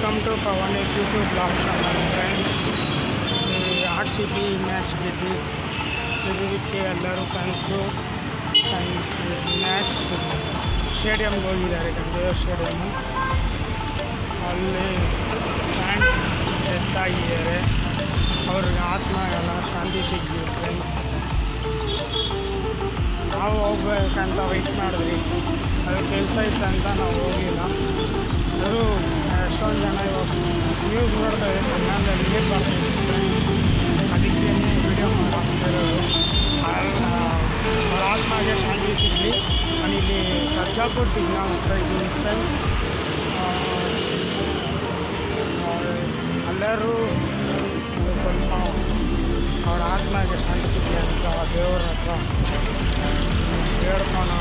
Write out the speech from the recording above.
Welcome to Pavan YouTube blog channel friends. R C B match ಗೆದ್ದಕ್ಕೆ ಎಲ್ಲರೂ friends match ಸ್ಟೇಡಿಯಮ್ಗೆ ಹೋಗಿದ್ದಾರೆ. ಗಂಗೇಶ್ವರ ಸ್ಟೇಡಿಯಮ್ಮು ಅಲ್ಲಿ ಫ್ಯಾನ್ಸ್ ಡೆತ್ತಾಗಿದ್ದಾರೆ. ಅವ್ರಿಗೆ ಆತ್ಮಗೆಲ್ಲ ಶಾಂತಿ ಸಿಗಲಿ ಫ್ರೆಂಡ್ಸ್. ನಾವು ಹೋಗ್ಬೇಕಂತ ವೆಯ್ಟ್ ಮಾಡಿದ್ವಿ, ಅದು ಕೆಲಸ ಇತ್ತು ಅಂತ ನಾವು ಹೋಗಿಲ್ಲ. ಅದು ಎಷ್ಟೊಂದು ಜನ ಇವಾಗ ನ್ಯೂಸ್ ನೋಡ್ತಾ ಇದ್ದಾರೆ, ಕನ್ನಡದಲ್ಲಿ ನೀರು ಬರ್ತಿರುತ್ತೆ, ಅದಕ್ಕೆ ವಿಡಿಯೋ ಮಾಡ್ತಿರೋದು. ಅವ್ರ ಆತ್ಮಗೆ ಶಾಂತಿ ಸಿಗಲಿ. ನಾನಿಲ್ಲಿ ಸರ್ಜಾಪುರ್ ಸಿಗ್ನಾ ಹತ್ರ ಇದ್ದೀನಿ ಫ್ರೆಂಡ್ಸ್. ಎಲ್ಲರೂ ಸ್ವಲ್ಪ ಅವ್ರ ಆತ್ಮಗೆ ಶಾಂತಿ ಸಿಗಲಿ ಅಂತ ದೇವರ ಹತ್ರ ಬೇಡ್ಕೊಂಡು